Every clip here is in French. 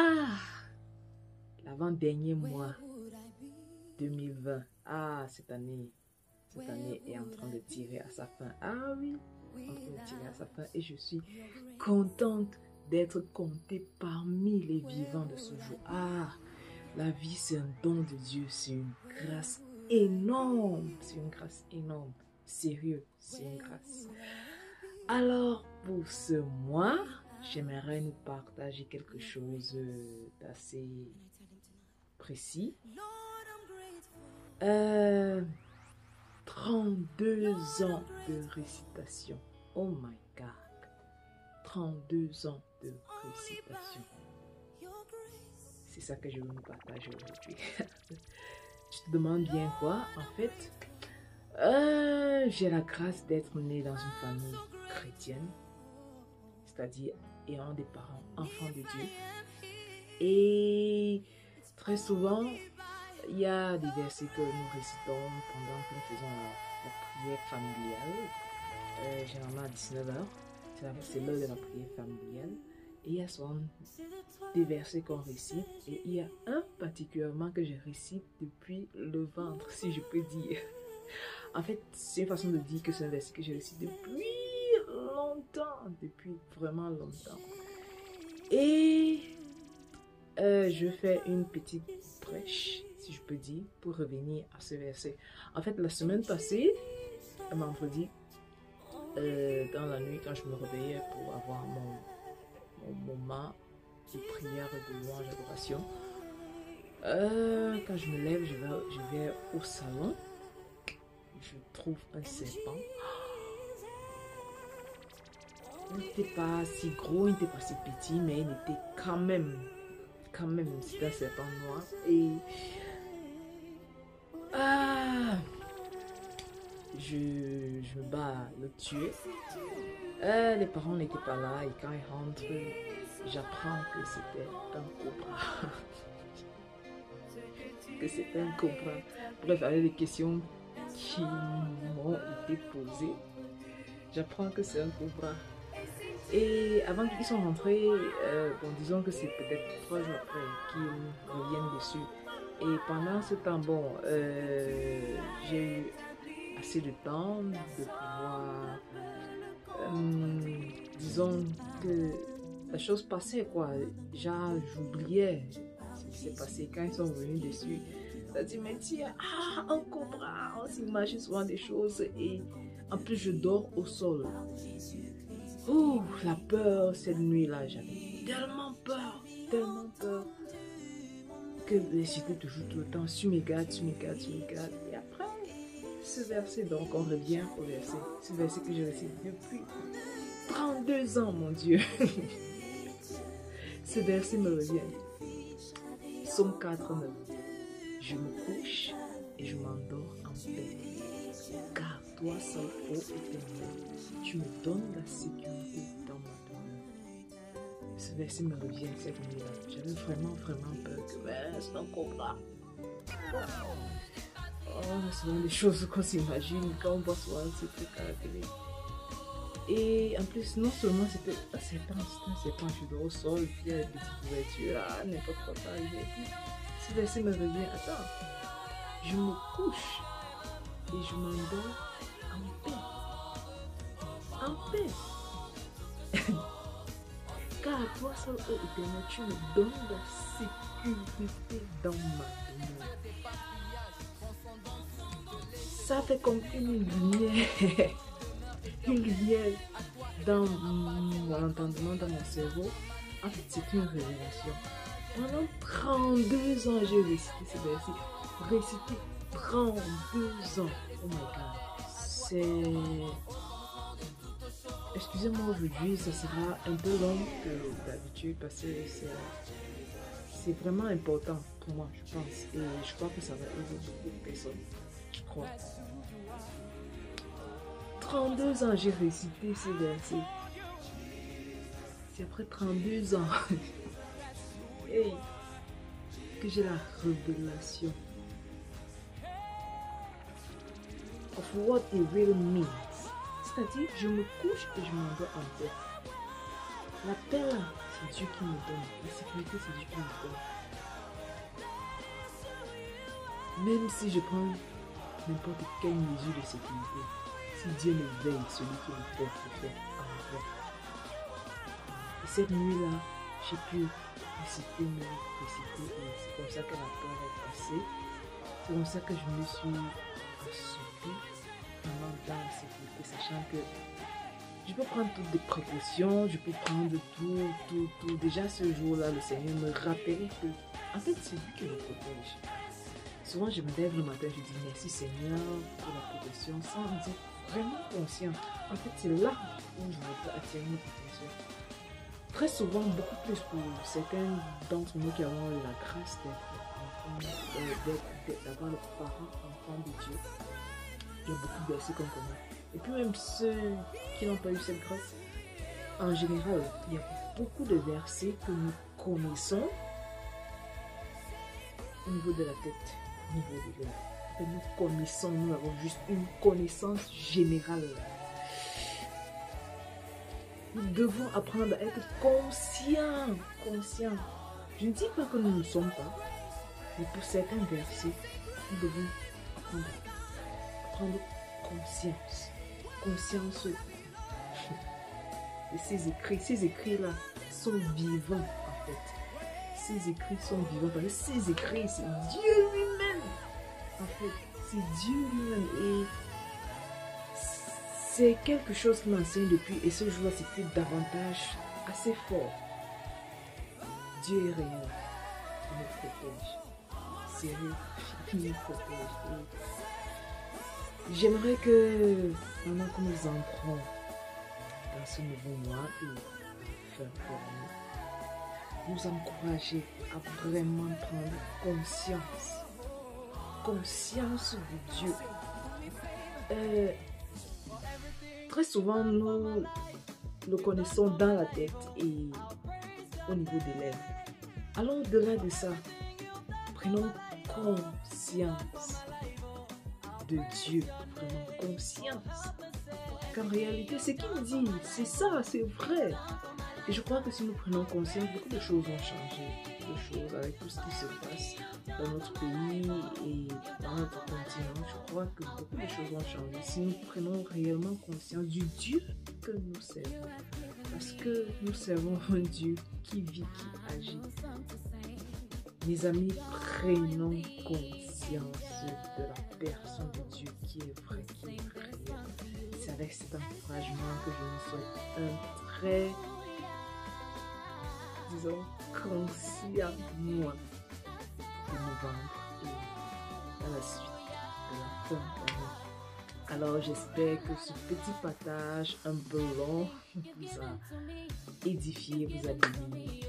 Ah, l'avant-dernier mois 2020. Ah, cette année est en train de tirer à sa fin. Ah oui, en train de tirer à sa fin. Et je suis contente d'être comptée parmi les vivants de ce jour. Ah, la vie, c'est un don de Dieu. C'est une grâce énorme. C'est une grâce énorme. Sérieux, c'est une grâce. Alors, pour ce mois, j'aimerais nous partager quelque chose d'assez précis. 32 ans de récitation. Oh my God. 32 ans de récitation. C'est ça que je veux vous partager aujourd'hui. Tu te demandes bien quoi? En fait, j'ai la grâce d'être née dans une famille chrétienne, c'est-à-dire ayant des parents enfants de Dieu. Et très souvent, il y a des versets que nous récitons pendant que nous faisons la prière familiale, généralement à 19h. C'est l'heure de la prière familiale. Et il y a souvent des versets qu'on récite. Et il y a un particulièrement que je récite depuis le ventre, si je peux dire. En fait, c'est une façon de dire que c'est un verset que je récite depuis longtemps. Depuis vraiment longtemps. Et je fais une petite brèche, si je peux dire, pour revenir à ce verset. En fait, la semaine passée, un vendredi, dans la nuit, quand je me réveillais pour avoir mon moment de prière, de louange, d'adoration, quand je me lève, je vais au salon, je trouve un serpent. Il n'était pas si gros, il n'était pas si petit, mais il était quand même, c'est un serpent noir. Et je me bats à le tuer. Les parents n'étaient pas là et quand ils rentrent, j'apprends que c'était un cobra. Que c'était un cobra. Bref, avec des questions qui m'ont été posées, j'apprends que c'est un cobra. Et avant qu'ils soient rentrés, bon, disons que c'est peut-être 3 jours après qu'ils reviennent dessus. Et pendant ce temps, bon, j'ai eu assez de temps de pouvoir, disons que la chose passait quoi. Genre, j'oubliais ce qui s'est passé quand ils sont venus dessus. Ça dit, mais tiens, un cobra, on s'imagine souvent des choses. Et en plus, je dors au sol. Oh, la peur cette nuit-là, j'avais tellement peur, que j'étais toujours tout le temps sur mes gardes. Et après, ce verset, donc on revient au verset, ce verset que je récite depuis 32 ans, mon Dieu. Ce verset me revient. Psaume 4:9. Je me couche et je m'endors en paix. Car toi seul, ô Éternel, tu me donnes la sécurité dans ma demeure. Ce verset me revient cette nuit-là. J'avais vraiment peur que c'est un cobra. Oh, c'est souvent des choses qu'on s'imagine quand on voit souvent ces trucs à la télé. Et en plus, non seulement c'était un serpent, je dors au sol, puis il y a des petites couvertures là, n'importe quoi ça arrivait. Ce verset me revient. Attends, je me couche et je m'endors en paix. Car toi seul, ô Éternel, tu me donnes la sécurité dans ma demeure. Ça fait comme une lumière, dans mon entendement, dans mon cerveau. En fait, c'est une révélation. Pendant 32 ans, j'ai récité ce verset. Récité 32 ans. Oh my God. C'est... Excusez-moi aujourd'hui, ça sera un peu long que d'habitude parce que c'est vraiment important pour moi, je pense. Et je crois que ça va aider beaucoup de personnes. Je crois. 32 ans, j'ai récité ces versets. C'est après 32 ans hey, que j'ai la révélation of what it really means. C'est-à-dire, je me couche et je m'endors en paix. La paix, là, c'est Dieu qui me donne. La sécurité, c'est Dieu qui me donne. Même si je prends n'importe quelle mesure de sécurité, si Dieu me veille, celui qui me porte le fait en vrai. Et cette nuit-là, j'ai pu réciter et c'est comme ça que la peur est passée. C'est comme ça que je me suis assoupie vraiment dans la sécurité, sachant que je peux prendre toutes les précautions, je peux prendre tout. Déjà ce jour-là, le Seigneur me rappelait que, en fait, c'est lui qui me protège. Souvent, je me lève le matin, je dis merci Seigneur pour la protection, sans être vraiment conscient. En fait, c'est là où je veux attirer notre attention. Très souvent, beaucoup plus pour certains d'entre nous qui avons la grâce d'avoir le parent enfant de Dieu. Il y a beaucoup de versets qu'on connaît. Et puis même ceux qui n'ont pas eu cette grâce, en général, il y a beaucoup de versets que nous connaissons au niveau de la tête, au niveau de l'œil. Nous connaissons, nous avons juste une connaissance générale. Nous devons apprendre à être conscients. Je ne dis pas que nous ne le sommes pas, mais pour certains versets, nous devons prendre conscience de ces écrits. Ces écrits-là sont vivants, en fait. Ces écrits sont vivants parce que ces écrits, c'est Dieu lui-même. En fait, c'est Dieu lui-même. Et c'est quelque chose qui m'enseigne depuis. Et ce jour-là, c'était davantage assez fort. Dieu est réel. Il nous protège. C'est lui qui nous protège. J'aimerais que, pendant que nous entrons dans ce nouveau mois et fin pour nous encourager à vraiment prendre conscience de Dieu. Très souvent, nous le connaissons dans la tête et au niveau des lèvres. Allons au-delà de ça. Prenons conscience de Dieu, prenons conscience qu'en réalité, ce qu'il dit, c'est ça, c'est vrai. Et je crois que si nous prenons conscience, beaucoup de choses vont changer. Beaucoup de choses avec tout ce qui se passe dans notre pays et dans notre continent. Je crois que beaucoup de choses vont changer si nous prenons réellement conscience du Dieu que nous servons. Parce que nous servons un Dieu qui vit, qui agit. Mes amis, prenons conscience de la personne de Dieu qui est vrai, qui est réel. C'est avec cet encouragement que je vous souhaite un très, disons, conscient mois de novembre et à la suite de la fin de l'année. Alors j'espère que ce petit partage un peu long vous a édifié, vous a béni.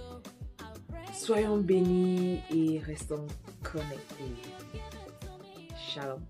Soyons bénis et restons connectés. Shalom.